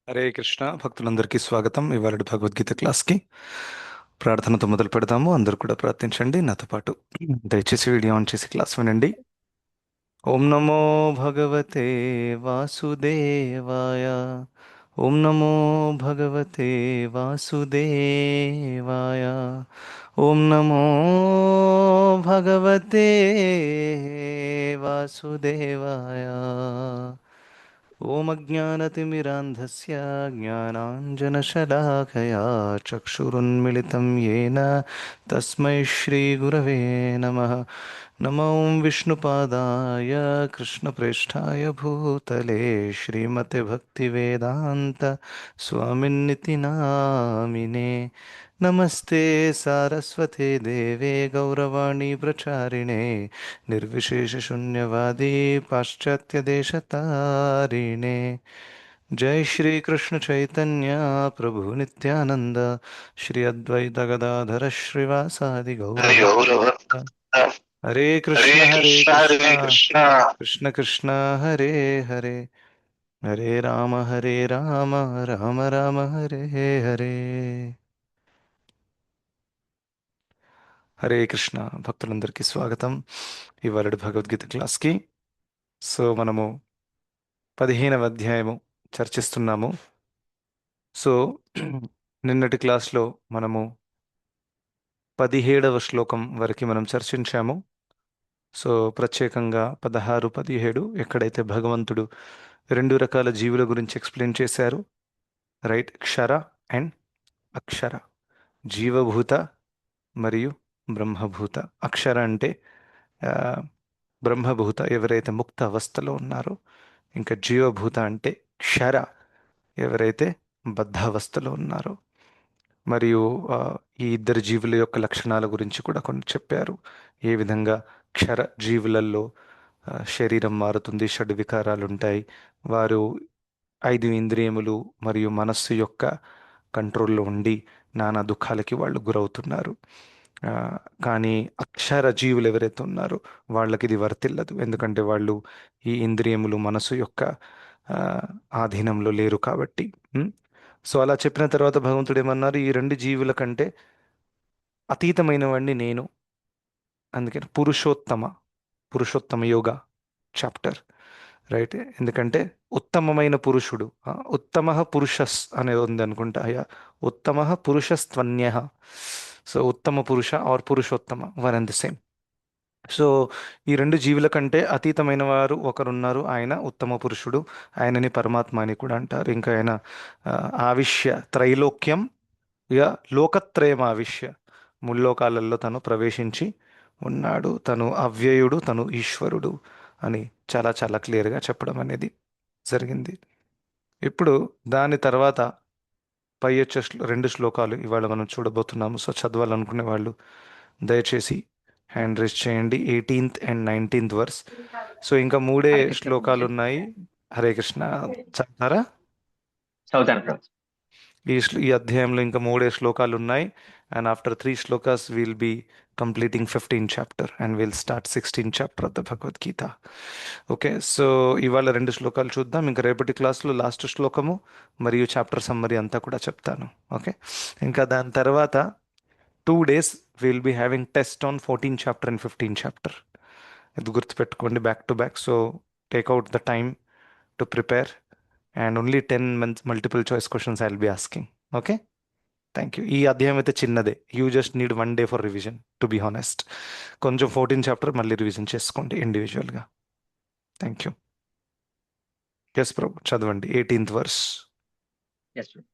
హరే కృష్ణ భక్తులందరికీ స్వాగతం. ఇవాళ భగవద్గీత క్లాస్కి ప్రార్థనతో మొదలు పెడదాము. అందరూ కూడా ప్రార్థించండి నాతో పాటు. దయచేసి వీడియో ఆన్ చేసి క్లాస్ వినండి. ఓం నమో భగవతే వాసుదేవాయ. ఓం నమో భగవతే వాసుదేవాయ. ఓం నమో భగవతే వాసుదేవాయ. ఓం అజ్ఞానతిమిరాంధస్య జ్ఞానాంజనశలాకయా చక్షురున్మిళితం येन తస్మై శ్రీగురవే నమః. నమో విష్ణుపాదాయ కృష్ణప్రేష్ఠాయ భూతలే శ్రీమతే భక్తివేదాంత స్వామిన్నితి నామినే. నమస్తే సారస్వతే దేవే గౌరవాణి ప్రచారిణే निर्विशेषशून्यवादी पाश्चात्यदेशतारिणे. जय श्री कृष्ण चैतन्य प्रभु नित्यानंद श्री अद्वैत गदाधर श्रीवासादि गौरभक्त. हरे कृष्ण कृष्ण कृष्ण हरे हरे हरे राम राम राम हरे हरे. హరే కృష్ణ భక్తులందరికీ స్వాగతం ఇవాళ భగవద్గీత క్లాస్కి. సో మనము 15వ అధ్యాయము చర్చిస్తున్నాము. సో నిన్నటి క్లాస్లో మనము 17వ శ్లోకం వరకు మనం చర్చించాము. సో ప్రత్యేకంగా 16, 17 ఎక్కడైతే భగవంతుడు రెండు రకాల జీవుల గురించి ఎక్స్ప్లెయిన్ చేశారు, రైట్? క్షర అండ్ అక్షర, జీవభూత మరియు బ్రహ్మభూత. అక్షర అంటే ఆ, బ్రహ్మభూత ఎవరైతే ముక్త అవస్థలో ఉన్నారో, ఇంకా జీవభూత అంటే క్షర ఎవరైతే బద్ధావస్థలో ఉన్నారో. మరియు ఈ ఇద్దరు జీవుల యొక్క లక్షణాల గురించి కూడా కొన్ని చెప్పారు. ఏ విధంగా క్షర జీవులలో శరీరం మారుతుంది, షడ్వికారాలు ఉంటాయి, వారు 5 ఇంద్రియములు మరియు మనస్సు యొక్క కంట్రోల్లో ఉండి నానా దుఃఖాలకి వాళ్ళు గురవుతున్నారు. ఆ, కానీ అక్షర జీవులు ఎవరైతే ఉన్నారో వాళ్ళకి ఇది వర్తిల్లదు. ఎందుకంటే వాళ్ళు ఈ ఇంద్రియములు మనసు యొక్క ఆ, ఆధీనంలో లేరు కాబట్టి. ఉం? సో అలా చెప్పిన తర్వాత భగవంతుడు ఏమన్నారు? ఈ రెండు జీవుల కంటే అతీతమైన వాడిని నేను. అందుకని పురుషోత్తమ యోగ చాప్టర్, రైట్? ఎందుకంటే ఉత్తమమైన పురుషుడు, ఉత్తమ పురుషస్ అనేది ఉంది అనుకుంటా. యా, ఉత్తమ పురుషస్త్వన్య. సో ఉత్తమ పురుష or Purushottama, one and the same. So ఈ రెండు జీవుల కంటే అతీతమైన వారు ఒకరున్నారు, ఆయన ఉత్తమ పురుషుడు. ఆయనని పరమాత్మ అని కూడా అంటారు. ఇంకా ఆయన ఆ, ఆవిశ్య త్రైలోక్యం, ఇక లోకత్రయం ఆవిశ్య, ముల్లోకాలలో తను ప్రవేశించి ఉన్నాడు. తను అవ్యయుడు, తను ఈశ్వరుడు అని చాలా చాలా క్లియర్గా చెప్పడం అనేది జరిగింది. ఇప్పుడు దాని తర్వాత పై వచ్చే రెండు శ్లోకాలు ఇవాళ మనం చూడబోతున్నాము. సో చదవాలనుకునే వాళ్ళు దయచేసి హ్యాండ్ రైజ్ చేయండి. 18th and 19th verse. So ఇంకా మూడే హరే కృష్ణ శ్లోకాలు ప్రభుజీ. ఉన్నాయి. హరే కృష్ణ. చదువుతారా? చదువుతాను ప్రభు. ఈ అధ్యాయంలో ఇంకా మూడే శ్లోకాలు ఉన్నాయి. And after 3 shlokas will be completing 15th chapter and will start 16th chapter of the Bhagavad Gita. Okay, so ఇవాళ రెండు శ్లోకాలు చూద్దాం. ఇంకా రేపటి క్లాస్లో లాస్ట్ శ్లోకము మరియు చాప్టర్ సమ్మరీ అంతా కూడా చెప్తాను. ఓకే, ఇంకా దాని తర్వాత 2 days will be having test on 14th chapter and 15th chapter. ఇది గుర్తుపెట్టుకోండి, back to back. So take out the time to prepare and only 10 months multiple choice questions I will be asking. Okay, thank you. ఈ అధ్యాయం అయితే చిన్నదే, you just need 1 day for revision, to be honest. కొంచెం 14th chapter మళ్ళీ revision చేసుకోండి ఇండివిజువల్గా. Thank you. Yes Prabhu, చదవండి 18th verse. Yes Prabhu.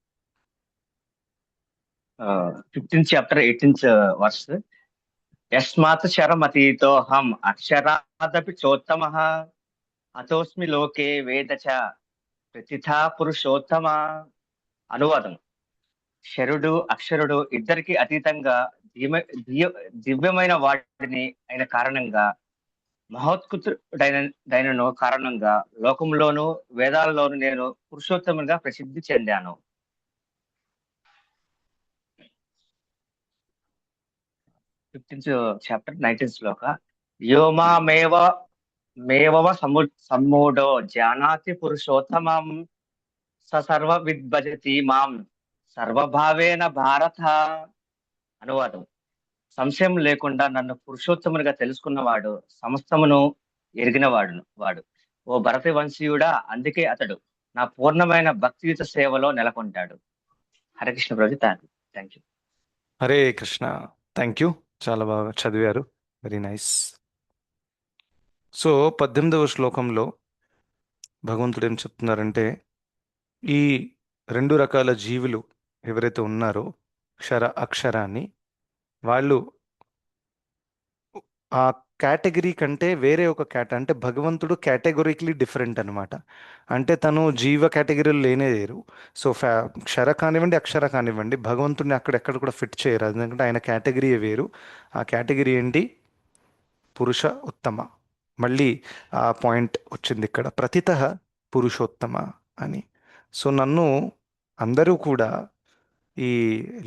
15th chapter 18th verse. యస్మాత్ శరమతీతోహం అక్షరాదపి చోత్తమః అతోస్మి లోకే వేద చ ప్రతిథా పురుషోత్తమ. అనువాదం: శరుడు అక్షరుడు ఇద్దరికి అతీతంగా దివ్యమైన వాడిని అయిన కారణంగా, మహోత్కృతుడైనను కారణంగా లోకంలోను వేదాలలోను నేను పురుషోత్తముగా ప్రసిద్ధి చెందాను. 15th చాప్టర్ 19th శ్లోక. యో మామేవ సమ్మూఢో జానాతి పురుషోత్తమం స సర్వ విద్భజతి మాం సర్వభావేన భారత. అనువాదం: సంశయం లేకుండా నన్ను పురుషోత్తమునిగా తెలుసుకున్నవాడు సమస్తమును వాడు. ఓ భరత వంశీయుడా, అందుకే అతడు నా పూర్ణమైన భక్తియుత సేవలో నెలకొంటాడు. Harikrishna Prabhu. Thank you. Hare Krishna. Thank you. చాలా బాగా చదివారు. Very nice. సో 18వ శ్లోకంలో భగవంతుడు ఏం చెప్తున్నారంటే, ఈ రెండు రకాల జీవులు ఎవరైతే ఉన్నారో, క్షర అక్షరాన్ని, వాళ్ళు ఆ కేటగిరీ కంటే వేరే ఒక అంటే భగవంతుడు కేటగిరికలీ డిఫరెంట్ అన్నమాట. అంటే తను జీవ కేటగిరీలో లేనే లేరు. సో క్షర కానివ్వండి, అక్షర కానివ్వండి, భగవంతుడిని అక్కడెక్కడ కూడా ఫిట్ చేయరు. ఎందుకంటే ఆయన కేటగిరీ వేరు. ఆ కేటగిరీ ఏంటి? పురుష ఉత్తమ. మళ్ళీ ఆ పాయింట్ వచ్చింది ఇక్కడ, ప్రతితః పురుషోత్తమ అని. సో నన్ను అందరూ కూడా ఈ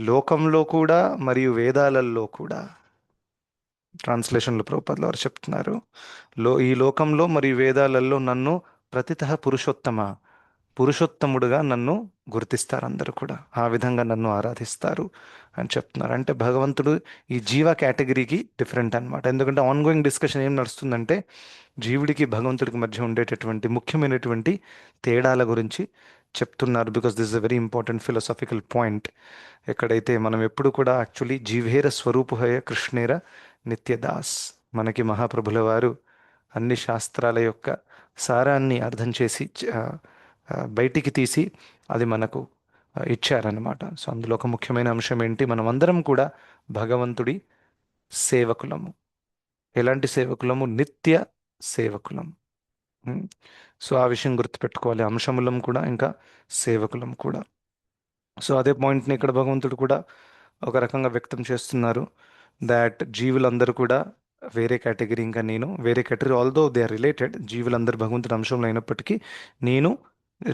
లోకంలో కూడా మరియు వేదాలలో కూడా, ట్రాన్స్లేషన్లో ప్రభుపాదుల వారు చెప్తున్నారు, ఈ లోకంలో మరియు వేదాలలో నన్ను ప్రతితః పురుషోత్తమ, పురుషోత్తముడుగా నన్ను గుర్తిస్తారు. అందరూ కూడా ఆ విధంగా నన్ను ఆరాధిస్తారు అని చెప్తున్నారు. అంటే భగవంతుడు ఈ జీవ కేటగిరీకి డిఫరెంట్ అన్నమాట. ఎందుకంటే ఆన్గోయింగ్ డిస్కషన్ ఏం నడుస్తుందంటే, జీవుడికి భగవంతుడికి మధ్య ఉండేటటువంటి ముఖ్యమైనటువంటి తేడాల గురించి చెప్తున్నారు. Because this is a very important philosophical point. ఎక్కడైతే మనం ఎప్పుడు కూడా యాక్చువల్లీ జీవేర స్వరూపుహయ కృష్ణేర నిత్యదాస్, మనకి మహాప్రభుల వారు అన్ని శాస్త్రాల యొక్క సారాన్ని అర్థం చేసి బయటికి తీసి అది మనకు ఇచ్చారనమాట. సో అందులో ఒక ముఖ్యమైన అంశం ఏంటి? మనం అందరం కూడా భగవంతుడి సేవకులము. ఎలాంటి సేవకులము? నిత్య సేవకులం. ఉమ్. సో ఆ విషయం గుర్తుపెట్టుకోవాలి. అంశములం కూడా, ఇంకా సేవకులం కూడా. సో అదే పాయింట్ని ఇక్కడ భగవంతుడు కూడా ఒక రకంగా వ్యక్తం చేస్తున్నారు. దాట్ జీవులందరూ కూడా వేరే కేటగిరీ, ఇంకా నేను వేరే category. Although they are related, జీవులందరూ భగవంతుడి అంశంలో అయినప్పటికీ నేను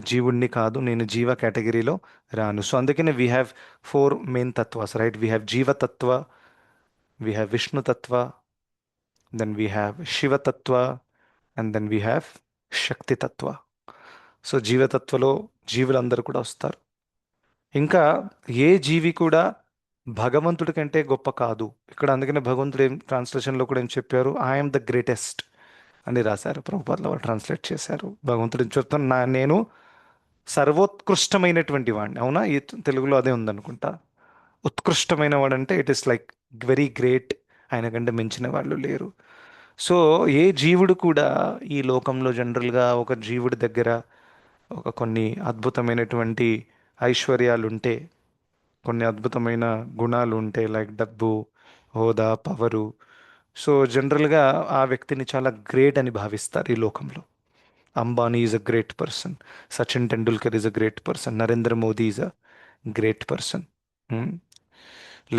జీవుణ్ణి కాదు, నేను జీవ కేటగిరీలో రాను. సో అందుకనే వీ హ్యావ్ ఫోర్ మెయిన్ తత్వాస్, రైట్? వీ హ్యావ్ జీవతత్వ, వీ హ్యావ్ విష్ణుతత్వ, దెన్ వీ హ్యావ్ శివతత్వ, అండ్ దెన్ వీ హ్యావ్ శక్తితత్వ. సో జీవతత్వలో జీవులందరూ కూడా వస్తారు. ఇంకా ఏ జీవి కూడా భగవంతుడి కంటే గొప్ప కాదు ఇక్కడ. అందుకనే భగవంతుడు ఏం ట్రాన్స్లేషన్లో కూడా ఏం చెప్పారు? ఐఎమ్ ద గ్రేటెస్ట్ అని రాశారు. ప్రభుపాదుల వారు ట్రాన్స్లేట్ చేశారు. భగవంతుడు ఏం చెప్తాను? నేను సర్వోత్కృష్టమైనటువంటి వాడిని. అవునా? ఈ తెలుగులో అదే ఉందనుకుంటా. ఉత్కృష్టమైన వాడంటే it is like very great, ఆయన కంటే మించిన వాళ్ళు లేరు. సో ఏ జీవుడు కూడా ఈ లోకంలో జనరల్గా ఒక జీవుడి దగ్గర ఒక కొన్ని అద్భుతమైనటువంటి ఐశ్వర్యాలు ఉంటే, కొన్ని అద్భుతమైన గుణాలు ఉంటే, లైక్ డబ్బు, హోదా, పవరు, సో జనరల్గా ఆ వ్యక్తిని చాలా గ్రేట్ అని భావిస్తారు ఈ లోకంలో. Ambani is a great person, Sachin Tendulkar is a great person, Narendra Modi is a great person,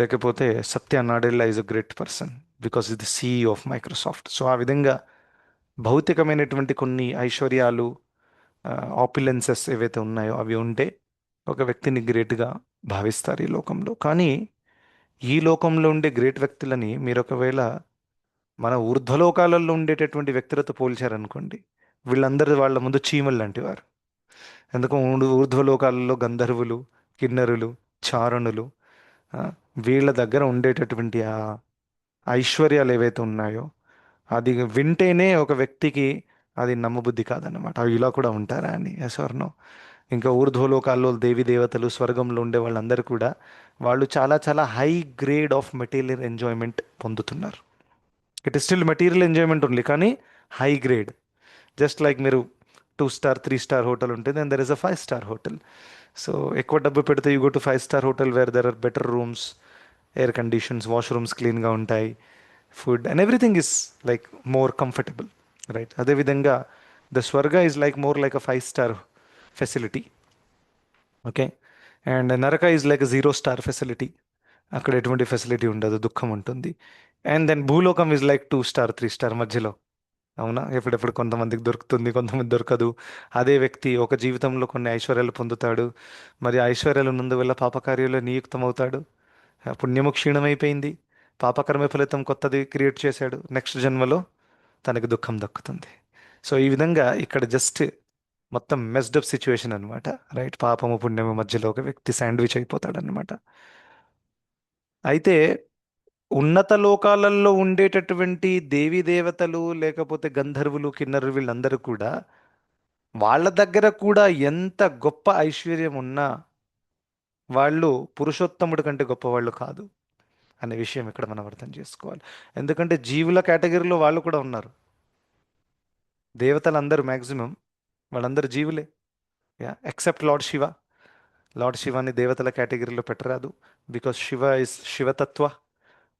లేకపోతే Satya Nadella is a great person because is the CEO of Microsoft. So ఆ విధంగా భౌతికమైనటువంటి కొన్ని ఐశ్వర్యాలు, ఆపులెన్సెస్ ఏవైతే ఉన్నాయో అవి ఉంటే ఒక వ్యక్తిని గ్రేట్గా భావిస్తారు ఈ లోకంలో. కానీ ఈ లోకంలో ఉండే గ్రేట్ వ్యక్తులని మీరు ఒకవేళ మన ఊర్ధ్వలోకాలలో ఉండేటటువంటి వ్యక్తులతో పోల్చారనుకోండి, వీళ్ళందరూ వాళ్ళ ముందు చీమలు లాంటి వారు. ఎందుకు? ఊర్ధ్వలోకాలలో గంధర్వులు, కిన్నరులు, చారణులు, ఆ, వీళ్ళ దగ్గర ఉండేటటువంటి ఆ ఐశ్వర్యాలు ఏవైతే ఉన్నాయో అది వింటేనే ఒక వ్యక్తికి అది నమ్మబుద్ధి కాదన్నమాట. అవి ఇలా కూడా ఉంటారా అని, ఎస్వర్నో. ఇంకా ఊర్ధ్వలోకాల్లో దేవి దేవతలు, స్వర్గంలో ఉండే వాళ్ళందరూ కూడా వాళ్ళు చాలా చాలా high grade of material enjoyment పొందుతున్నారు. It is still material enjoyment only, కానీ హై గ్రేడ్. జస్ట్ లైక్ మీరు 2 స్టార్ 3 స్టార్ హోటల్ ఉంటుంది, and there is a 5 star hotel. So ఎక్కువ డబ్బు పెడితే you go to 5 star hotel where there are better rooms, air conditions, washrooms క్లీన్గా ఉంటాయి, food and everything is like more comfortable, right? అదేవిధంగా the స్వర్గ is like more like a 5 star facility. Okay. And నరక is like 0 star facility. అక్కడ ఎటువంటి facility ఉండదు, దుఃఖం ఉంటుంది. అండ్ దెన్ భూలోకం ఈజ్ లైక్ 2 స్టార్ 3 స్టార్ మధ్యలో. అవునా? ఎప్పుడెప్పుడు కొంతమందికి దొరుకుతుంది, కొంతమంది దొరకదు. అదే వ్యక్తి ఒక జీవితంలో కొన్ని ఐశ్వర్యాలు పొందుతాడు, మరి ఆ ఐశ్వర్యాలు నందువల్ల పాపకార్యాలు నియుక్తం అవుతాడు. ఆ పుణ్యము క్షీణమైపోయింది, పాపకర్మ ఫలితం కొత్తది క్రియేట్ చేశాడు, నెక్స్ట్ జన్మలో తనకి దుఃఖం దక్కుతుంది. సో ఈ విధంగా ఇక్కడ జస్ట్ మొత్తం మెస్డప్ సిచ్యువేషన్ అనమాట. రైట్, పాపము పుణ్యము మధ్యలో ఒక వ్యక్తి శాండ్విచ్ అయిపోతాడనమాట. అయితే ఉన్నత లోకాలలో ఉండేటటువంటి దేవీ దేవతలు లేకపోతే గంధర్వులు కిన్నరులు వీళ్ళందరూ కూడా వాళ్ళ దగ్గర కూడా ఎంత గొప్ప ఐశ్వర్యం ఉన్నా వాళ్ళు పురుషోత్తముడి కంటే గొప్పవాళ్ళు కాదు అనే విషయం ఇక్కడ మనం అర్థం చేసుకోవాలి. ఎందుకంటే జీవుల కేటగిరీలో వాళ్ళు కూడా ఉన్నారు. దేవతలందరూ మ్యాక్సిమం వాళ్ళందరూ జీవులే. Yeah, except lord Shiva. Lord శివాని దేవతల కేటగిరీలో పెట్టరాదు, బికాస్ శివ ఇస్ శివతత్వ.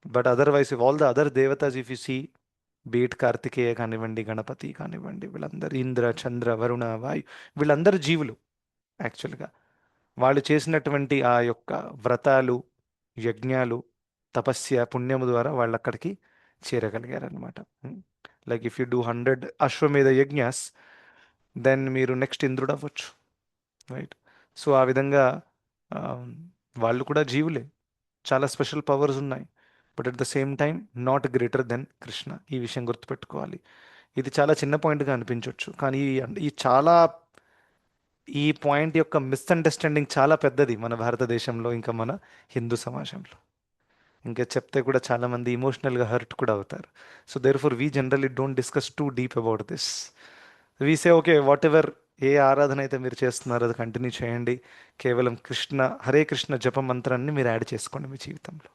But otherwise all the other దేవతాస్ if you see, be it Kartikeya కానివ్వండి, గణపతి కానివ్వండి, వీళ్ళందరూ ఇంద్ర చంద్ర వరుణ వాయు, వీళ్ళందరూ జీవులు యాక్చువల్గా. వాళ్ళు చేసినటువంటి ఆ యొక్క వ్రతాలు, యజ్ఞాలు, తపస్య పుణ్యము ద్వారా వాళ్ళు అక్కడికి చేరగలిగారనమాట. లైక్ ఇఫ్ యూ డూ 100 అశ్వమేధ యజ్ఞాస్, దెన్ మీరు నెక్స్ట్ ఇంద్రుడు అవ్వచ్చు. రైట్. సో ఆ విధంగా ఆ, వాళ్ళు కూడా జీవులే, చాలా స్పెషల్ పవర్స్ ఉన్నాయి. But at the same time not greater than Krishna. ఈ విషయం గుర్తుపెట్టుకోవాలి. ఇది చాలా చిన్న పాయింట్గా అనిపించవచ్చు, కానీ ఈ చాలా ఈ పాయింట్ యొక్క మిస్అండర్స్టాండింగ్ చాలా పెద్దది మన భారతదేశంలో, ఇంకా మన హిందూ సమాజంలో. ఇంకా చెప్తే కూడా చాలామంది ఇమోషనల్గా హర్ట్ కూడా అవుతారు. So therefore we generally don't discuss too deep about this. We say okay, whatever, ఏ ఆరాధన అయితే మీరు చేస్తున్నారో అది కంటిన్యూ చేయండి. కేవలం కృష్ణ హరే కృష్ణ జప మంత్రాన్ని మీరు యాడ్ చేసుకోండి మీ జీవితంలో.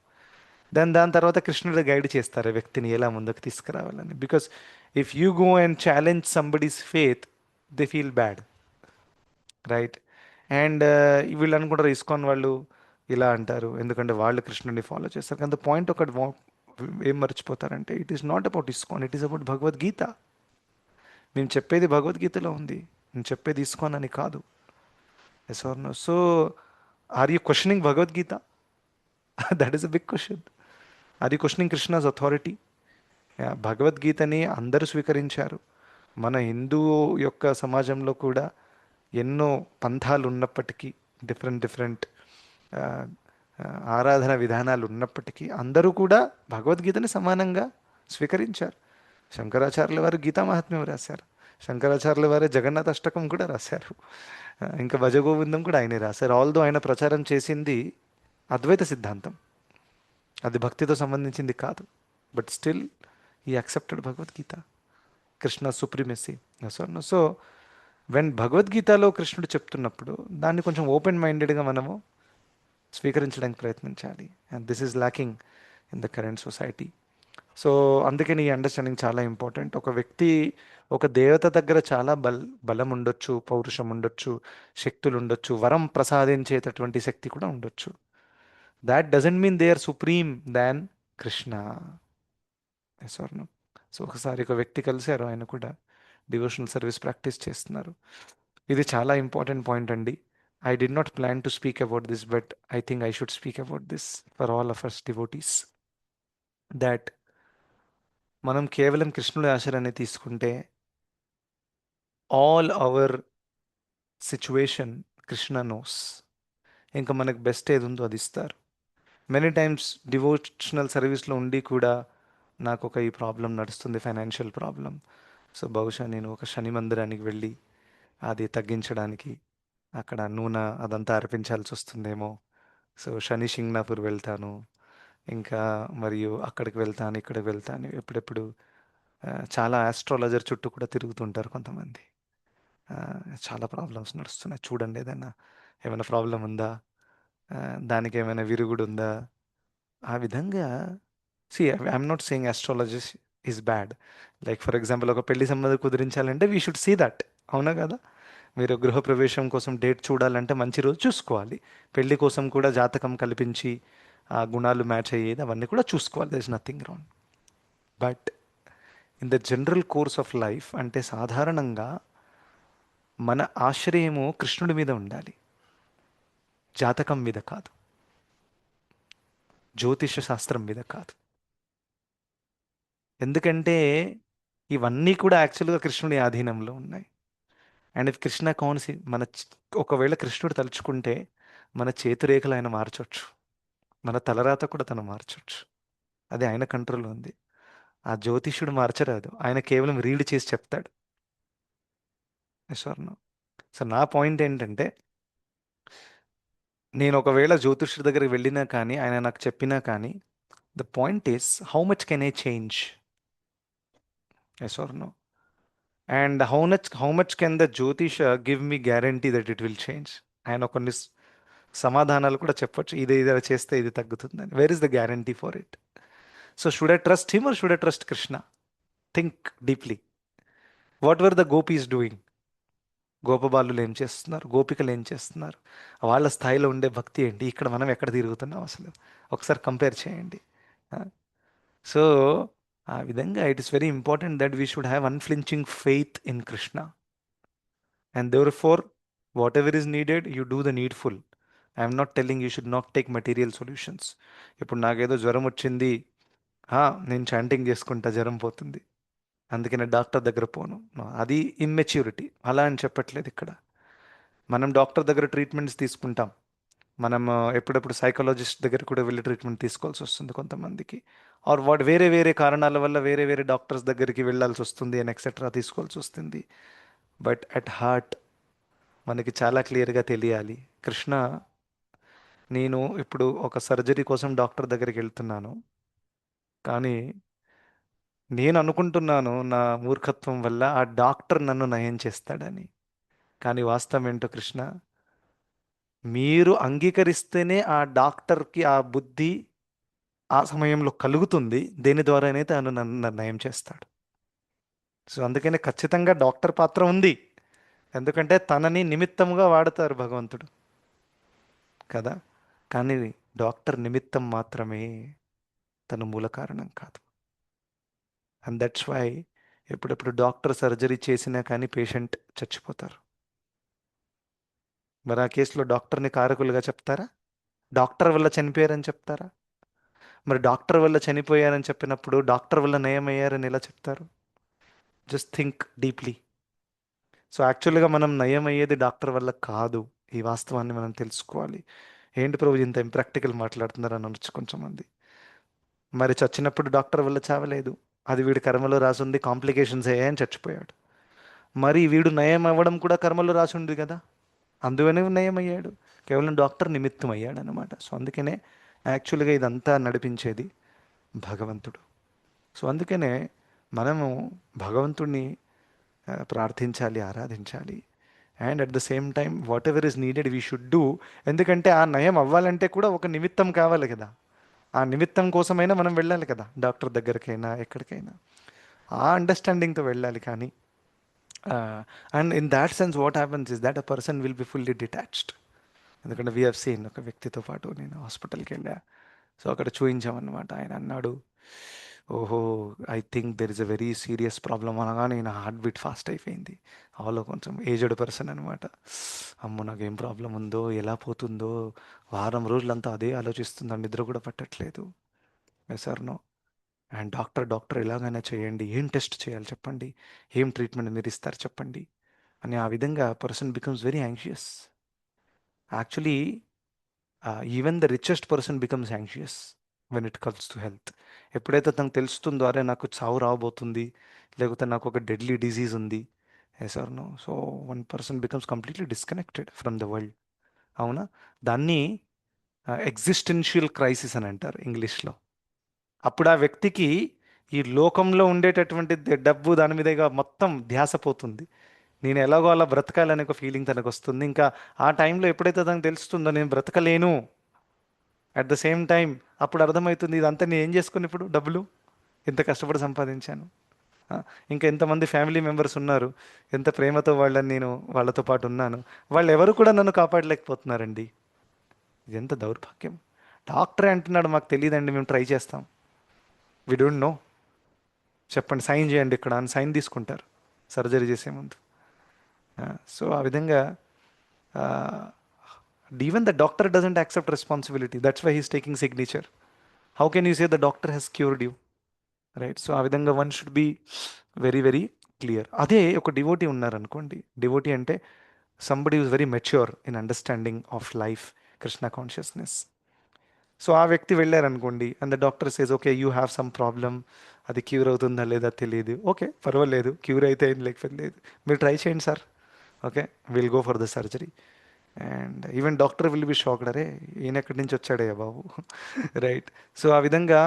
దాని తర్వాత కృష్ణుడు గైడ్ చేస్తారు ఆ వ్యక్తిని ఎలా ముందుకు తీసుకురావాలని. Because if you go and challenge somebody's faith, they feel bad. Right. And వీళ్ళు అనుకుంటారు ఇస్కాన్ వాళ్ళు ఇలా అంటారు ఎందుకంటే వాళ్ళు కృష్ణుడిని ఫాలో చేస్తారు. కానీ పాయింట్ ఒకటి ఏం మర్చిపోతారంటే, it is not about ISKCON, it is about Bhagavad Gita. మేము చెప్పేది భగవద్గీతలో ఉంది, నేను చెప్పేది ఇస్కాన్ అని కాదు. Yes or no? So are you questioning Bhagavad Gita? That is a big question. Are you questioning Krishna's authority? భగవద్గీతని అందరూ స్వీకరించారు. మన హిందూ యొక్క సమాజంలో కూడా ఎన్నో పంథాలు ఉన్నప్పటికీ, డిఫరెంట్ డిఫరెంట్ ఆరాధన విధానాలు ఉన్నప్పటికీ అందరూ కూడా భగవద్గీతని సమానంగా స్వీకరించారు. శంకరాచార్యుల వారు గీతా మహాత్మ్యం రాశారు. శంకరాచార్యుల వారే జగన్నాథ అష్టకం కూడా రాశారు. ఇంకా భజగోవిందం కూడా ఆయనే రాశారు. ఆల్దో ఆయన ప్రచారం చేసింది అద్వైత సిద్ధాంతం, అది భక్తితో సంబంధించింది కాదు. బట్ స్టిల్ ఈ accepted Bhagavad Gita, Krishna supremacy. So when భగవద్గీతలో కృష్ణుడు చెప్తున్నప్పుడు దాన్ని కొంచెం ఓపెన్ మైండెడ్గా మనము స్వీకరించడానికి ప్రయత్నించాలి. And this is lacking in the current society. So అందుకని ఈ అండర్స్టాండింగ్ చాలా ఇంపార్టెంట్. ఒక వ్యక్తి, ఒక దేవత దగ్గర చాలా బలం ఉండొచ్చు, పౌరుషం ఉండొచ్చు, శక్తులు ఉండొచ్చు, వరం ప్రసాదించేటటువంటి శక్తి కూడా ఉండొచ్చు. That doesn't mean they are supreme than Krishna. Yes or no? So ఒకసారి ఒక వ్యక్తి కలిశారు, ఆయన కూడా డివోషనల్ సర్వీస్ ప్రాక్టీస్ చేస్తున్నారు. ఇది చాలా ఇంపార్టెంట్ పాయింట్ అండి. I did not plan to speak about this, but I think I should speak about this for all of us devotees. That మనం కేవలం కృష్ణుడి ఆశయాన్ని తీసుకుంటే all our situation Krishna knows. ఇంకా మనకు బెస్ట్ ఏది ఉందో అది ఇస్తారు. మెనీ టైమ్స్ డివోషనల్ సర్వీస్లో ఉండి కూడా నాకు ఒక ఈ ప్రాబ్లం నడుస్తుంది, ఫైనాన్షియల్ ప్రాబ్లం. సో బహుశా నేను ఒక శని మందిరానికి వెళ్ళి అది తగ్గించడానికి అక్కడ నూనె అదంతా అర్పించాల్సి వస్తుందేమో. సో శని షింగ్నాపూర్ వెళ్తాను, ఇంకా మరియు అక్కడికి వెళ్తాను, ఇక్కడికి వెళ్తాను, ఎప్పుడెప్పుడు చాలా ఆస్ట్రాలజర్ చుట్టూ కూడా తిరుగుతుంటారు కొంతమంది. ఆ, చాలా ప్రాబ్లమ్స్ నడుస్తున్నాయి, చూడండి ఏమైనా ప్రాబ్లం ఉందా, ఆ, దానికి ఏమైనా విరుగుడు ఉందా, ఆ విధంగా. See I'm not saying astrology is bad. Like for example ఒక పెళ్లి సంబంధం కుదిరించాలంటే వీ షుడ్ సీ దట్. అవునా కదా? మీరు గృహప్రవేశం కోసం డేట్ చూడాలంటే మంచి రోజు చూసుకోవాలి. పెళ్లి కోసం కూడా జాతకం కల్పించి ఆ గుణాలు మ్యాచ్ అయ్యేది అవన్నీ కూడా చూసుకోవాలి. There is nothing wrong. But in the general course of life అంటే సాధారణంగా మన ఆశ్రయము కృష్ణుడి మీద ఉండాలి, జాతకం మీద కాదు, జ్యోతిష శాస్త్రం మీద కాదు. ఎందుకంటే ఇవన్నీ కూడా యాక్చువల్గా కృష్ణుడి ఆధీనంలో ఉన్నాయి. అండ్ ఇఫ్ కృష్ణ కౌన్సి ఒకవేళ కృష్ణుడు తలుచుకుంటే మన చేతిరేఖలు ఆయన మార్చొచ్చు, మన తలరాత కూడా తను మార్చొచ్చు. అది ఆయన కంట్రోల్లో ఉంది. ఆ జ్యోతిష్యుడు మార్చరాదు, ఆయన కేవలం రీడ్ చేసి చెప్తాడు. స్వర్ణ. సో నా పాయింట్ ఏంటంటే, నేను ఒకవేళ జ్యోతిష్యుడి దగ్గరికి వెళ్ళినా కానీ ఆయన నాకు చెప్పినా కానీ, the point is how much can I change? Yes or no? And how much can the జ్యోతిష give me guarantee that it will change? ఆయన కొన్ని సమాధానాలు కూడా చెప్పొచ్చు, ఇది ఇది చేస్తే ఇది తగ్గుతుందని. Where is the guarantee for it? So should I trust him or should I trust Krishna? Think deeply. What were the gopis doing? గోపబాలులు ఏం చేస్తున్నారు, గోపికలు ఏం చేస్తున్నారు, వాళ్ళ స్థాయిలో ఉండే భక్తి ఏంటి, ఇక్కడ మనం ఎక్కడ తిరుగుతున్నాం అసలు? ఒకసారి కంపేర్ చేయండి. సో ఆ విధంగా it is very important that we should have unflinching faith in Krishna. And therefore, whatever is needed you do the needful. I'm not telling you should not take material solutions. ఇప్పుడు నాకేదో జ్వరం వచ్చింది, నేను chanting చేసుకుంటా జ్వరం పోతుంది, అందుకే నేను డాక్టర్ దగ్గర పోను. No, అది ఇమ్మెచ్యూరిటీ. అలా అని చెప్పట్లేదు ఇక్కడ. మనం డాక్టర్ దగ్గర ట్రీట్మెంట్స్ తీసుకుంటాం, మనం ఎప్పుడెప్పుడు సైకాలజిస్ట్ దగ్గర కూడా వెళ్ళి ట్రీట్మెంట్ తీసుకోవాల్సి వస్తుంది కొంతమందికి. ఆర్ వాట్ వేరే వేరే కారణాల వల్ల వేరే వేరే డాక్టర్స్ దగ్గరికి వెళ్ళాల్సి వస్తుంది అండ్ ఎక్సెట్రా తీసుకోవాల్సి వస్తుంది. బట్ అట్ హార్ట్ మనకి చాలా క్లియర్గా తెలియాలి, కృష్ణ, నేను ఇప్పుడు ఒక సర్జరీ కోసం డాక్టర్ దగ్గరికి వెళ్తున్నాను, కానీ నేను అనుకుంటున్నాను నా మూర్ఖత్వం వల్ల ఆ డాక్టర్ నన్ను నయం చేస్తాడని. కానీ వాస్తవం ఏంటో కృష్ణ, మీరు అంగీకరిస్తేనే ఆ డాక్టర్కి ఆ బుద్ధి ఆ సమయంలో కలుగుతుంది, దేని ద్వారానే తను నన్ను నిర్ణయం చేస్తాడు. సో అందుకనే ఖచ్చితంగా డాక్టర్ పాత్ర ఉంది, ఎందుకంటే తనని నిమిత్తముగా వాడతారు భగవంతుడు కదా. కానీ డాక్టర్ నిమిత్తం మాత్రమే, తను మూల కారణం కాదు. అండ్ దట్స్ వై ఎప్పుడెప్పుడు డాక్టర్ సర్జరీ చేసినా కానీ పేషెంట్ చచ్చిపోతారు. మరి ఆ కేసులో డాక్టర్ని కారకులుగా చెప్తారా? డాక్టర్ వల్ల చనిపోయారని చెప్తారా? మరి డాక్టర్ వల్ల చనిపోయారని చెప్పినప్పుడు డాక్టర్ వల్ల నయమయ్యారని ఎలా చెప్తారు? Just think deeply. సో యాక్చువల్గా మనం నయం అయ్యేది డాక్టర్ వల్ల కాదు, ఈ వాస్తవాన్ని మనం తెలుసుకోవాలి. ఏంటి ప్రభు ఇంత ఇంప్రాక్టికల్ మాట్లాడుతున్నారు అని అనొచ్చు కొంచెమంది. మరి చచ్చినప్పుడు డాక్టర్ వల్ల చావలేదు, అది వీడి కర్మలో రాసుంది, కాంప్లికేషన్స్ అయ్యాయని చచ్చిపోయాడు. మరి వీడు నయం అవ్వడం కూడా కర్మలో రాసి ఉంది కదా, అందువనే నయం అయ్యాడు. కేవలం డాక్టర్ నిమిత్తం అయ్యాడు అనమాట. సో అందుకనే యాక్చువల్గా ఇదంతా నడిపించేది భగవంతుడు. సో అందుకనే మనము భగవంతుడిని ప్రార్థించాలి, ఆరాధించాలి. And at the same time what ever is needed we should do. ఎందుకంటే ఆ నయం అవ్వాలంటే కూడా ఒక నిమిత్తం కావాలి కదా, ఆ నిమిత్తం కోసమైనా మనం వెళ్ళాలి కదా, డాక్టర్ దగ్గరికైనా ఎక్కడికైనా. ఆ అండర్స్టాండింగ్తో వెళ్ళాలి. కానీ and in that sense what happens is that a person will be fully detached. ఎందుకంటే వీ హ్యావ్ సీన్, ఒక వ్యక్తితో పాటు నేను హాస్పిటల్కి వెళ్ళా. సో అక్కడ చూయించామన్నమాట. ఆయన అన్నాడు, ఓహో, I think there is a very serious problem అనగానే నా హార్ట్ బీట్ ఫాస్ట్ అయిపోయింది. ఆలో కొంచెం ఏజ్డ్ పర్సన్ అనమాట. అమ్మో నాకేం ప్రాబ్లం ఉందో, ఎలా పోతుందో, వారం రోజులంతా అదే ఆలోచిస్తుందా, నిద్ర కూడా పట్టట్లేదు. Sir no. అండ్ డాక్టర్ ఎలాగైనా చేయండి, ఏం టెస్ట్ చేయాలి చెప్పండి, ఏం ట్రీట్మెంట్ మీరు ఇస్తారు చెప్పండి అని. ఆ విధంగా person becomes very anxious. Actually even the richest person becomes anxious when it comes to health. ఎప్పుడైతే తనకు తెలుస్తుందో అరే నాకు చావు రాబోతుంది, లేకపోతే నాకు ఒక డెడ్లీ డిజీజ్ ఉంది, yes or no, so one person becomes completely disconnected from the world. అవునా? దాన్ని ఎగ్జిస్టెన్షియల్ క్రైసిస్ అని అంటారు ఇంగ్లీష్లో. అప్పుడు ఆ వ్యక్తికి ఈ లోకంలో ఉండేటటువంటి డబ్బు దాని మీద ఇక మొత్తం ధ్యాస పోతుంది. నేను ఎలాగో అలా బ్రతకాలనే ఒక ఫీలింగ్ తనకు వస్తుంది. ఇంకా ఆ టైంలో ఎప్పుడైతే తనకు తెలుస్తుందో నేను బ్రతకలేను, అట్ ద సేమ్ టైం అప్పుడు అర్థమవుతుంది ఇదంతా నేను ఏం చేసుకుని ఇప్పుడు డబ్బులు ఎంత కష్టపడి సంపాదించాను. ఆ, ఇంకా ఎంతమంది ఫ్యామిలీ మెంబర్స్ ఉన్నారు, ఎంత ప్రేమతో వాళ్ళని నేను వాళ్ళతో పాటు ఉన్నాను, వాళ్ళు ఎవరు కూడా నన్ను కాపాడలేకపోతున్నారండి. ఇది ఎంత దౌర్భాగ్యం. డాక్టరే అంటున్నాడు మాకు తెలియదండి, మేము ట్రై చేస్తాం. We don't know. చెప్పండి, సైన్ చేయండి ఇక్కడ అని సైన్ తీసుకుంటారు సర్జరీ చేసే ముందు. సో ఆ విధంగా even the doctor doesn't accept responsibility, that's why he's taking signature. How can you say the doctor he's cured you, right? So ఆ విధంగా one should be very very clear. అదే ఒక devotee ఉన్నారనుకోండి, devotee అంటే somebody is very mature in understanding of life, Krishna consciousness. So ఆ వ్యక్తి వెళ్ళారనుకోండి and the doctor says okay you have some problem, అది క్యూర్ అవుతుందా లేదా తెలియదు, ఓకే పర్వాలేదు, క్యూర్ అయితే ఏం లేకపోతే లేదు, మీరు ట్రై చేయండి sir, okay, will go for the surgery. And even doctor will be shocked, అరే ఈయన ఎక్కడి నుంచి వచ్చాడే బాబు. రైట్. సో ఆ విధంగా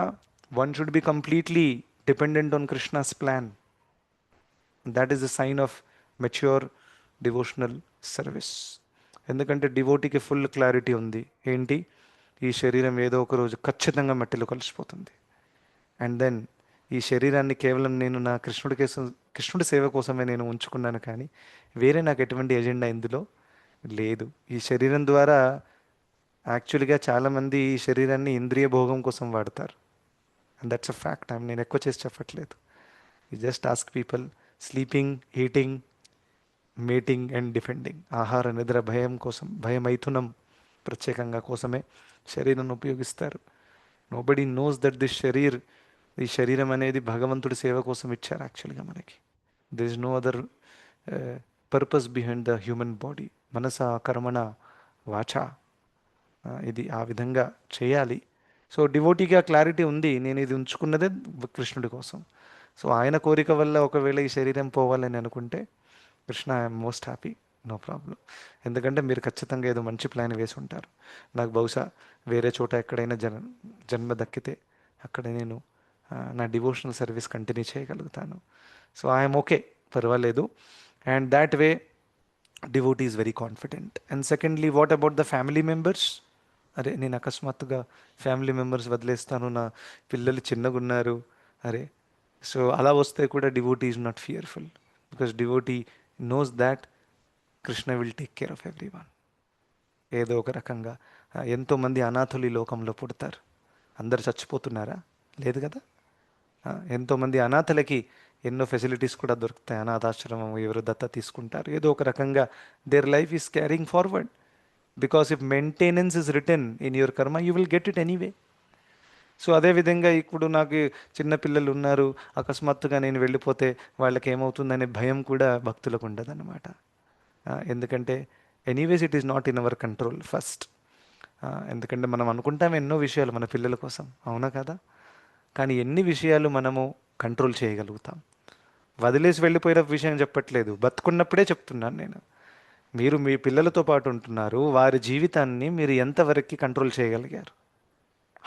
one should be completely dependent on Krishna's plan. That is the sign of mature devotional service. ఎందుకంటే డివోటీకి ఫుల్ క్లారిటీ ఉంది ఏంటి, ఈ శరీరం ఏదో ఒక రోజు ఖచ్చితంగా మట్టిలో కలిసిపోతుంది. అండ్ దెన్ ఈ శరీరాన్ని కేవలం నేను నా కృష్ణుడి సేవ కోసమే నేను ఉంచుకున్నాను, కానీ వేరే నాకు ఎటువంటి ఎజెండా ఇందులో లేదు. ఈ శరీరం ద్వారా యాక్చువల్గా చాలామంది ఈ శరీరాన్ని ఇంద్రియ భోగం కోసం వాడతారు. And that's a fact. నేను ఎక్కువ చేసి చెప్పట్లేదు. You just ask people. Sleeping, eating, mating and defending, ఆహార నిద్ర, భయం కోసం, భయమైథునం ప్రత్యేకంగా కోసమే శరీరాన్ని ఉపయోగిస్తారు. నోబడి నోస్ దట్ ఈ శరీరం అనేది భగవంతుడి సేవ కోసం ఇచ్చారు యాక్చువల్గా మనకి. There is no other purpose behind the human body. మనస కర్మణ వాచ, ఇది ఆ విధంగా చేయాలి. సో డివోటీగా క్లారిటీ ఉంది, నేను ఇది ఉంచుకున్నదే కృష్ణుడి కోసం. సో ఆయన కోరిక వల్ల ఒకవేళ ఈ శరీరం పోవాలని అనుకుంటే, Krishna I'm most happy, no problem. ఎందుకంటే మీరు ఖచ్చితంగా ఏదో మంచి ప్లాన్ వేసి ఉంటారు. నాకు బహుశా వేరే చోట ఎక్కడైనా జన్మ దక్కితే అక్కడ నేను నా డివోషనల్ సర్వీస్ కంటిన్యూ చేయగలుగుతాను. సో ఐఎమ్ ఓకే, పర్వాలేదు. And that way devotee is very confident. And secondly, what about the family members? అరే నేను అకస్మాత్తుగా ఫ్యామిలీ మెంబర్స్ వదిలేస్తాను, నా పిల్లలు చిన్నగా ఉన్నారు, అరే. సో అలా వస్తే కూడా devotee is not fearful, because devotee knows that Krishna will take care of every one. ఏదో ఒక రకంగా ఎంతోమంది అనాథులు ఈ లోకంలో పుడతారు. అందరు చచ్చిపోతున్నారా? లేదు కదా. ఎంతోమంది అనాథలకి ఎన్నో ఫెసిలిటీస్ కూడా దొరుకుతాయి. అనాథాశ్రమం ఎవరు దత్త తీసుకుంటారు. ఏదో ఒక రకంగా their life is carrying forward. Because if maintenance is return in your karma, you will get it anyway. So అదేవిధంగా ఇప్పుడు నాకు చిన్న పిల్లలు ఉన్నారు, అకస్మాత్తుగా నేను వెళ్ళిపోతే వాళ్ళకి ఏమవుతుందనే భయం కూడా భక్తులకు ఉండదన్నమాట. ఎందుకంటే anyways it is not in our control first. ఎందుకంటే మనం అనుకుంటాం ఎన్నో విషయాలు మన పిల్లల కోసం, అవునా కదా. కానీ ఎన్ని విషయాలు మనము కంట్రోల్ చేయగలుగుతాం? వదిలేసి వెళ్ళిపోయిన విషయం చెప్పట్లేదు, బతుకున్నప్పుడే చెప్తున్నాను నేను. మీరు మీ పిల్లలతో పాటు ఉంటున్నారు, వారి జీవితాన్ని మీరు ఎంతవరకు కంట్రోల్ చేయగలిగారు?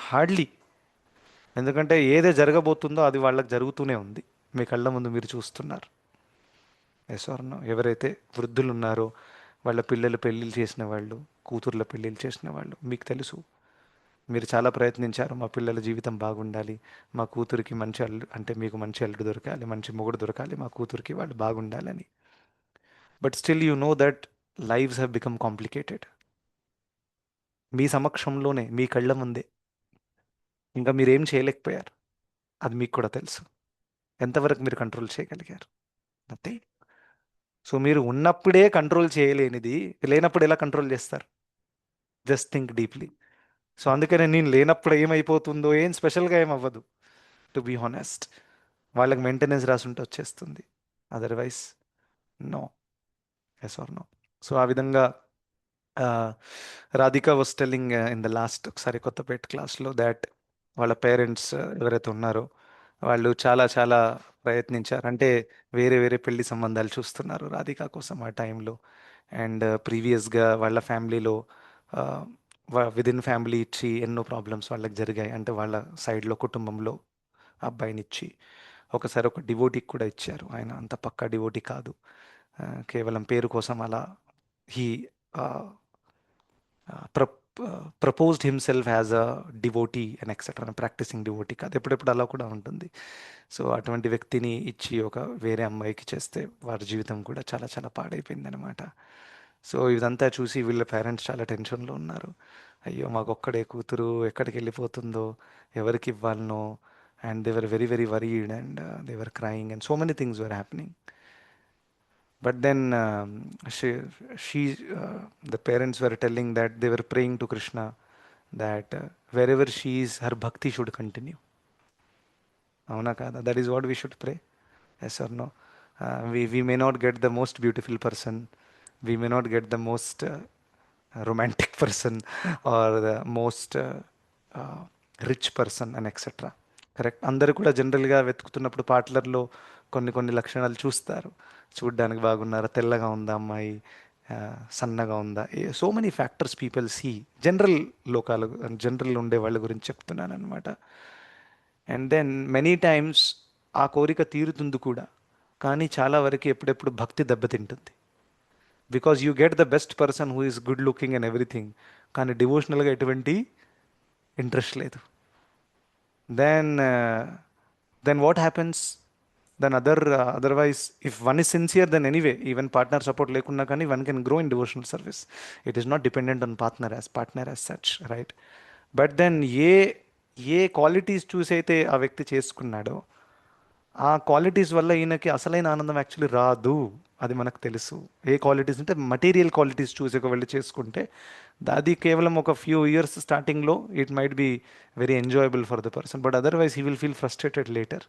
హార్డ్లీ. ఎందుకంటే ఏదే జరగబోతుందో అది వాళ్ళకి జరుగుతూనే ఉంది, మీ కళ్ళ ముందు మీరు చూస్తున్నారు. Yes or no? ఎవరైతే వృద్ధులు ఉన్నారో, వాళ్ళ పిల్లలు పెళ్ళిళ్ళు చేసిన వాళ్ళు, కూతుర్ల పెళ్ళిళ్ళు చేసిన వాళ్ళు, మీకు తెలుసు, మీరు చాలా ప్రయత్నించారు మా పిల్లల జీవితం బాగుండాలి, మా కూతురికి మంచి అల్లు అంటే మీకు మంచి అల్లుడు దొరకాలి, మంచి మొగుడు దొరకాలి, మా కూతురికి వాళ్ళు బాగుండాలని. But still you know that lives have become complicated. మీ సమక్షంలోనే, మీ కళ్ళ ముందే. ఇంకా మీరేం చేయలేకపోయారు, అది మీకు కూడా తెలుసు. ఎంతవరకు మీరు కంట్రోల్ చేయగలిగారు? నథింగ్. సో మీరు ఉన్నప్పుడే కంట్రోల్ చేయలేనిది లేనప్పుడు ఎలా కంట్రోల్ చేస్తారు? Just think deeply. సో అందుకనే నేను లేనప్పుడు ఏమైపోతుందో ఏం స్పెషల్గా ఏం అవ్వదు, టు బీ హానెస్ట్. వాళ్ళకి మెయింటెనెన్స్ రాసుంటే వచ్చేస్తుంది, otherwise no. Yes or no? So ఆ విధంగా Radhika was telling in the last ఒకసారి కొత్తపేట క్లాస్లో దాట్ వాళ్ళ పేరెంట్స్ ఎవరైతే ఉన్నారో వాళ్ళు చాలా చాలా ప్రయత్నించారు. అంటే వేరే వేరే పెళ్లి సంబంధాలు చూస్తున్నారు రాధిక కోసం ఆ టైంలో. అండ్ ప్రీవియస్గా వాళ్ళ ఫ్యామిలీలో విదిన్ ఫ్యామిలీ ఇచ్చి ఎన్నో ప్రాబ్లమ్స్ వాళ్ళకి జరిగాయి. అంటే వాళ్ళ సైడ్లో కుటుంబంలో అబ్బాయినిచ్చి ఒకసారి ఒక డివోటీకి కూడా ఇచ్చారు. ఆయన అంత పక్కా డివోటీ కాదు, కేవలం పేరు కోసం అలా he proposed himself as a devotee and etcetera, practising devotee కాదు. ఎప్పుడెప్పుడు అలా కూడా ఉంటుంది. సో అటువంటి వ్యక్తిని ఇచ్చి ఒక వేరే అమ్మాయికి చేస్తే వారి జీవితం కూడా చాలా చాలా పాడైపోయింది అనమాట. సో ఇదంతా చూసి వీళ్ళ పేరెంట్స్ చాలా టెన్షన్లో ఉన్నారు. అయ్యో మాకొక్కడే కూతురు ఎక్కడికి వెళ్ళిపోతుందో, ఎవరికి ఇవ్వాలనో. And they were very very worried and they were crying and so many things were happening. But then the parents were telling that they were praying to Krishna that wherever she is, her bhakti should continue. Avuna kada? That is what we should pray. Yes or no? We may not get the most beautiful person, we may not get the most romantic person or the most rich person and etcetera. Correct. అందరూ కూడా జనరల్గా వెతుకుతున్నప్పుడు పార్ట్లర్లో కొన్ని కొన్ని లక్షణాలు చూస్తారు. చూడ్డానికి బాగున్నారా, తెల్లగా ఉందా అమ్మాయి, ఆ, సన్నగా ఉందా, so many factors people see. General లోకాలు, జనరల్ ఉండే వాళ్ళ గురించి చెప్తున్నాను అనమాట. అండ్ దెన్ మెనీ టైమ్స్ ఆ కోరిక తీరుతుంది కూడా, కానీ చాలా వరకు ఎప్పుడెప్పుడు భక్తి దెబ్బతింటుంది. Because you get the best person who is good looking and everything, కానీ డివోషనల్గా ఎటువంటి ఇంట్రెస్ట్ లేదు. Then then what happens? Then otherwise if one is sincere then anyway, even partner support లేకున్నా కానీ one can grow in devotional service. It is not dependent on partner as such, right? But then ఏ ఏ qualities చూసైతే ఆ వ్యక్తి చేసుకున్నాడో, ఆ qualities వల్ల ఈయనకి అసలైన ఆనందం యాక్చువల్లీ రాదు. అది మనకు తెలుసు. ఏ క్వాలిటీస్ అంటే మటీరియల్ క్వాలిటీస్ చూసి ఒకవేళ చేసుకుంటే, అది కేవలం ఒక ఫ్యూ ఇయర్స్ స్టార్టింగ్లో it might be very enjoyable for the person, but otherwise he will feel frustrated later.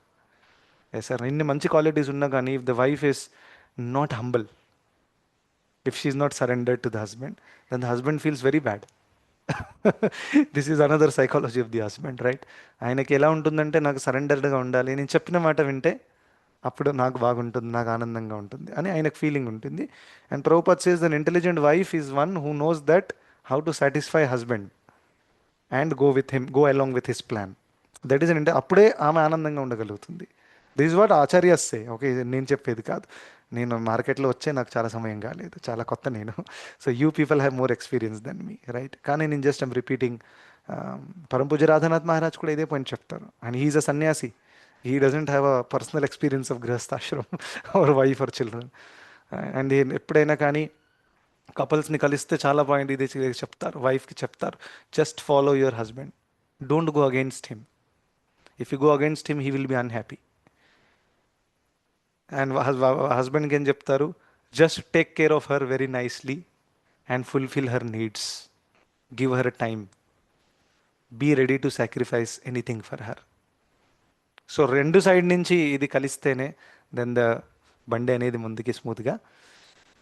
Yes sir, ఇన్ని మంచి క్వాలిటీస్ ఉన్నా కానీ if the wife is not humble, if she is not surrendered to the husband, then the husband feels very bad. This is another psychology of the husband, right? ఆయనకి ఎలా ఉంటుందంటే, నాకు సరెండర్డ్గా ఉండాలి, నేను చెప్పిన మాట వింటే అప్పుడు నాకు బాగుంటుంది, నాకు ఆనందంగా ఉంటుంది అని ఆయనకు ఫీలింగ్ ఉంటుంది. And Prabhupad says then intelligent wife is one who knows that how to satisfy husband and go along with his plan. That is అంటే అప్పుడే ఆమె ఆనందంగా ఉండగలుగుతుంది. This is what acharyas say. Okay, ఇది నేను చెప్పేది కాదు. నేను మార్కెట్లో వచ్చే నాకు చాలా సమయం కాలేదు, చాలా కొత్త నేను. So you people have more experience than me, right? కానీ నేను జస్ట్ ఐమ్ రిపీటింగ్. పరమ పూజ్య రాధానాథ్ మహారాజ్ కూడా ఇదే పాయింట్ చెప్తారు. And he's a sannyasi. He doesn't have a personal experience of గృహస్థాశ్రమం or wife or children. And ఎప్పుడైనా కానీ కపుల్స్ని కలిస్తే చాలా పాయింట్ ఇది చెప్తారు, వైఫ్కి చెప్తారు, just follow your husband, don't go against him. If you go against him he will be unhappy. And హస్బెండ్కి ఏం చెప్తారు? Just take care of her very nicely and fulfil her needs, give her time, be ready to sacrifice anything for her. So రెండు side నుంచి ఇది కలిస్తేనే then the బండి అనేది ముందుకి స్మూత్గా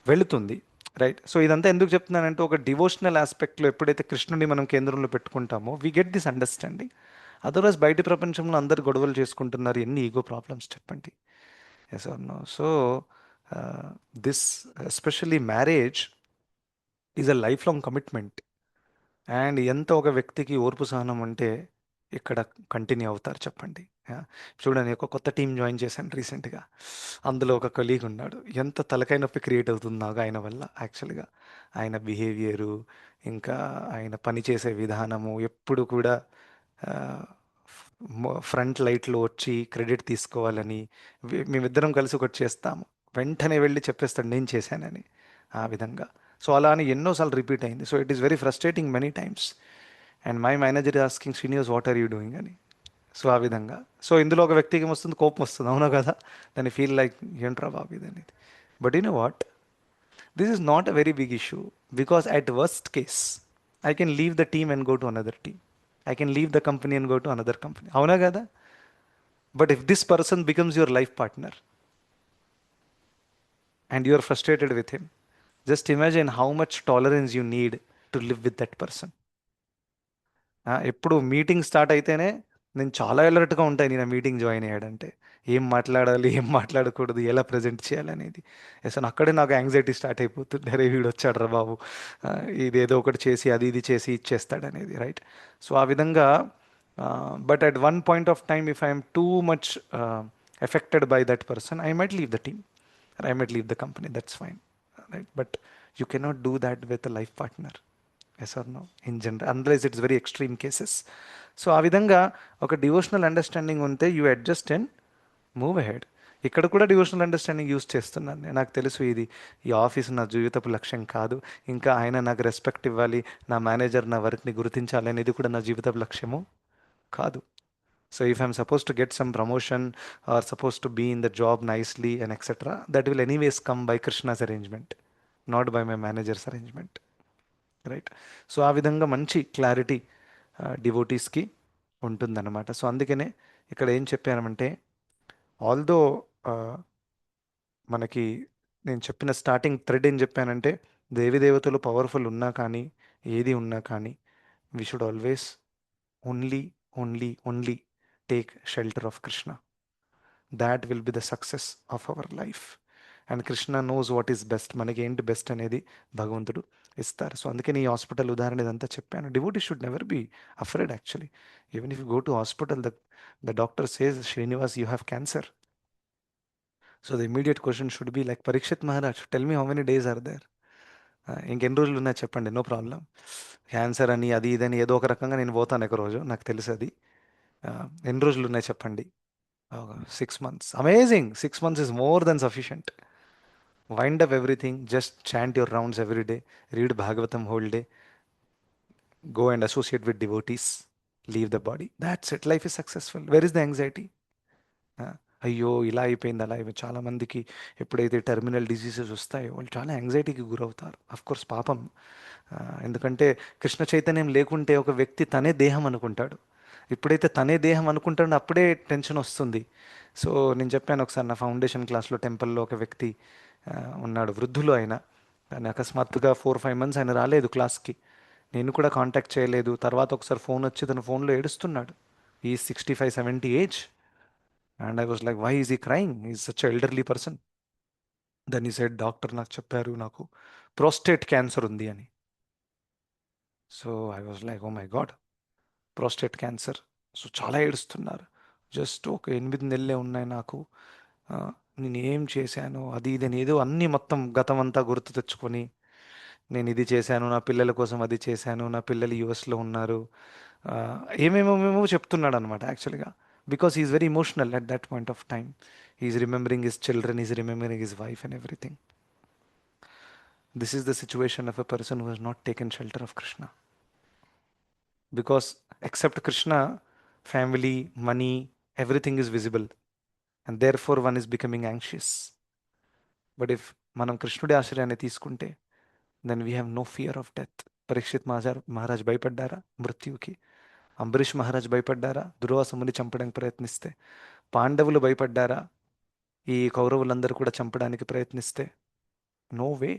వెళుతుంది, రైట్? సో ఇదంతా ఎందుకు చెప్తున్నానంటే, ఒక డివోషనల్ ఆస్పెక్ట్లో ఎప్పుడైతే కృష్ణుని మనం కేంద్రంలో పెట్టుకుంటామో we get this understanding. Otherwise బయట ప్రపంచంలో అందరు గొడవలు చేసుకుంటున్నారు, ఎన్ని ఈగో ప్రాబ్లమ్స్ చెప్పండి. Yes or no? So this especially marriage is a life long commitment. And ఎంత ఒక వ్యక్తికి ఓర్పు సహనం ఉంటే ఇక్కడ కంటిన్యూ అవుతారు చెప్పండి. Yeah. చూడండి, ఒక కొత్త టీం జాయిన్ చేశాను రీసెంట్గా. అందులో ఒక కలీగ్ ఉన్నాడు. ఎంత తలకాయ నొప్పి క్రియేట్ అవుతుంది నాకు ఆయన వల్ల యాక్చువల్గా. ఆయన బిహేవియరు, ఇంకా ఆయన పని చేసే విధానము, ఎప్పుడు కూడా ఫ్రంట్ లైట్లో వచ్చి క్రెడిట్ తీసుకోవాలని, మేమిద్దరం కలిసి ఒకటి చేస్తాము, వెంటనే వెళ్ళి చెప్పేస్తాడు నేను చేశానని, ఆ విధంగా. సో అలా అని ఎన్నోసార్లు రిపీట్ అయింది. So it is very frustrating many times. And my manager asking, Srinivas what are you doing అని. సో ఆ విధంగా. సో ఇందులో ఒక వ్యక్తికి ఏమొస్తుంది? కోపం వస్తుంది, అవునా కదా? దాన్ని ఫీల్ లైక్ ఏంట్రా బాబు ఇది అనేది. But you know what, this is not a very big issue, because at worst case I can leave the team and go to another team, I can leave the company and go to another company, అవునా కదా? But if this person becomes your life partner and you are frustrated with him, just imagine how much tolerance you need to live with that person. ఎప్పుడు meeting start అయితేనే నేను చాలా అలర్ట్గా ఉంటాను. నేను meeting join అయ్యాడంటే ఏం మాట్లాడాలి, ఏం మాట్లాడకూడదు, ఎలా ప్రజెంట్ చేయాలనేది. అసలు అక్కడే నాకు యాంగ్జైటీ స్టార్ట్ అయిపోతుంది. అరే వీడు వచ్చాడు రా బాబు, ఇది ఏదో ఒకటి చేసి అది ఇది చేసి ఇచ్చేస్తాడనేది, రైట్? సో ఆ విధంగా. But at one point of time if I'm too much affected by that person, I might leave the team, I might leave the company, that's fine, right? But you cannot do that with a life partner, yes or no, in general, unless it's very extreme cases. So ఆ విధంగా ఒక devotional understanding ఉంటే you adjust and move ahead. ఇక్కడ కూడా devotional understanding use చేస్తున్నాను నేను. నాకు తెలుసు ఇది, ఈ ఆఫీస్ నా జీవితపు లక్ష్యం కాదు, ఇంకా ఆయన నాకు రెస్పెక్ట్ ఇవ్వాలి, నా మేనేజర్ నా వర్క్ని గుర్తించాలి అనేది కూడా నా జీవితపు లక్ష్యము కాదు. So if I'm supposed to get some promotion or supposed to be in the job nicely and etc., that will anyways come by Krishna's arrangement, not by my manager's arrangement, right? So ఆ విధంగా మంచి clarity డివోటీస్కి ఉంటుందన్నమాట. So అందుకనే ఇక్కడ ఏం చెప్పానంటే, although మనకి నేను చెప్పిన స్టార్టింగ్ థ్రెడ్ ఏం చెప్పానంటే, దేవి దేవతలు పవర్ఫుల్ ఉన్నా కానీ, ఏది ఉన్నా కానీ, we should always only only only take shelter of Krishna. That will be the success of our life. And Krishna knows what is best, మనకి ఏంటి బెస్ట్ అనేది భగవంతుడు ఇస్తారు. సో అందుకే నీ హాస్పిటల్ ఉదాహరణ ఇదంతా చెప్పాను. Devotee should never be afraid actually. Even if you go to hospital, the doctor says Srinivas you have cancer. So the immediate question should be like, Parikshit Maharaj tell me how many days are there, ఇంకెన్ని రోజులు ఉన్నాయి చెప్పండి, no problem. Cancer అని అది ఇదని ఏదో ఒక రకంగా నేను పోతాను ఒక రోజు, నాకు తెలుసు అది. ఎన్ని రోజులు ఉన్నాయి చెప్పండి, 6 months. Amazing, 6 months is more than sufficient. Wind up everything, just chant your rounds every day, read Bhagavatam whole day, go and associate with devotees, leave the body. That's it. Life is successful. Where is the anxiety? ఆ, అయ్యో ఇలా అయిపోయింది అలా అయిపోయింది. చాలా మందికి ఎప్పుడైతే terminal diseases వస్తాయో వాళ్ళు చాలా యాంగ్జైటీకి గురవుతారు. అఫ్ కోర్స్ పాపం. ఆ, ఎందుకంటే కృష్ణ చైతన్యం లేకుంటే ఒక వ్యక్తి తనే దేహం అనుకుంటాడు. ఎప్పుడైతే తనే దేహం అనుకుంటాడో అప్పుడే టెన్షన్ వస్తుంది. సో నేను చెప్పాను ఒకసారి నా ఫౌండేషన్ క్లాస్లో, టెంపుల్లో ఒక వ్యక్తి ఆ, ఉన్నాడు, వృద్ధులు ఆయన. కానీ అకస్మాత్తుగా 4-5 months ఆయన రాలేదు క్లాస్కి. నేను కూడా కాంటాక్ట్ చేయలేదు. తర్వాత ఒకసారి ఫోన్ వచ్చి తన ఫోన్లో ఏడుస్తున్నాడు. ఈ 65-70 age. And I was like, why is he crying, is such elderly person. Then he said, doctor నాకు చెప్పారు నాకు ప్రోస్టేట్ క్యాన్సర్ ఉంది అని. So I was like, oh my God, prostate cancer. So చాలా ఏడుస్తున్నారు. జస్ట్ ఒక 8 నెలలే ఉన్నాయి నాకు, ఆ, నేను ఏం చేశాను అది ఇది అని ఏదో అన్నీ మొత్తం గతం అంతా గుర్తు తెచ్చుకొని, నేను ఇది చేశాను, నా పిల్లల కోసం అది చేశాను, నా పిల్లలు యుఎస్లో ఉన్నారు, ఆ, ఏమేమో చెప్తున్నాడు అనమాట యాక్చువల్గా. Because is very emotional at that point of time. Is remembering his children, is remembering his wife and everything. This is the situation of a person who he's not taken shelter of Krishna. Because except Krishna, family, money, everything is visible, and therefore one is becoming anxious. But if మనం కృష్ణుడి ఆశ్రయాన్ని తీసుకుంటే, then we have no fear of death. Parikshit Maharaj భయపడ్డారా మృత్యువుకి? అంబరీష్ మహారాజ్ భయపడ్డారా దుర్వాసముని చంపడానికి ప్రయత్నిస్తే? పాండవులు భయపడ్డారా ఈ కౌరవులందరూ కూడా చంపడానికి ప్రయత్నిస్తే? No way.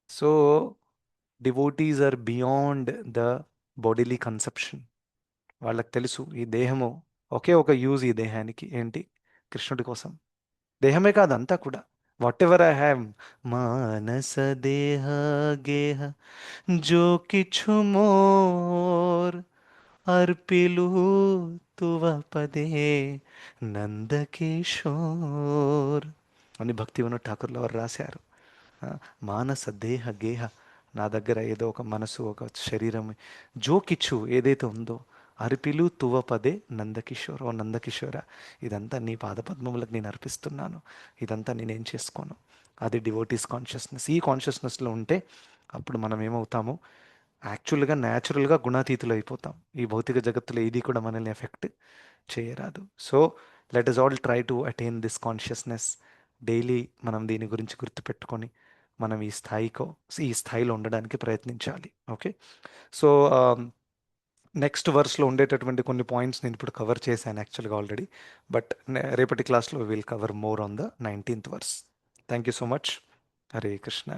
So devotees are beyond the bodily conception. వాళ్ళకి తెలుసు ఈ దేహము ఒకే ఒక యూజ్, ఈ దేహానికి ఏంటి, కృష్ణుడి కోసం. దేహమే కాదు అంతా కూడా, వాట్ ఎవర్ ఐ హ్యావ్, మానస దేహ గేహ జో కిछु మోర్ అర్పిలు తువ పదే నందకిషోర్ అని భక్తివన ఠాకూర్ల వారు రాశారు. ఆ, మానస దేహ గేహ, నా దగ్గర ఏదో ఒక మనసు, ఒక శరీరం, జోకిచ్చు ఏదైతే ఉందో, అర్పిలు తువ పదే నందకిషోర్, ఓ నందకిషోర, ఇదంతా నీ పాదపద్మములకు నేను అర్పిస్తున్నాను, ఇదంతా నేనేం చేసుకోను. అది డివోటీస్ కాన్షియస్నెస్. ఈ కాన్షియస్నెస్లో ఉంటే అప్పుడు మనం ఏమవుతాము, యాక్చువల్గా న్యాచురల్గా గుణాతీతులు అయిపోతాం. ఈ భౌతిక జగత్తులో ఏది కూడా మనల్ని ఎఫెక్ట్ చేయరాదు. So let us all try to attain this consciousness. Daily మనం దీని గురించి గుర్తుపెట్టుకొని మనం ఈ స్థాయిలో ఉండడానికి ప్రయత్నించాలి. ఓకే. సో నెక్స్ట్ వర్స్లో ఉండేటటువంటి కొన్ని పాయింట్స్ నేను ఇప్పుడు కవర్ చేశాను యాక్చువల్గా ఆల్రెడీ. బట్ రేపటి క్లాస్లో will cover more on the 19th verse. Thank you so much. Hare Krishna.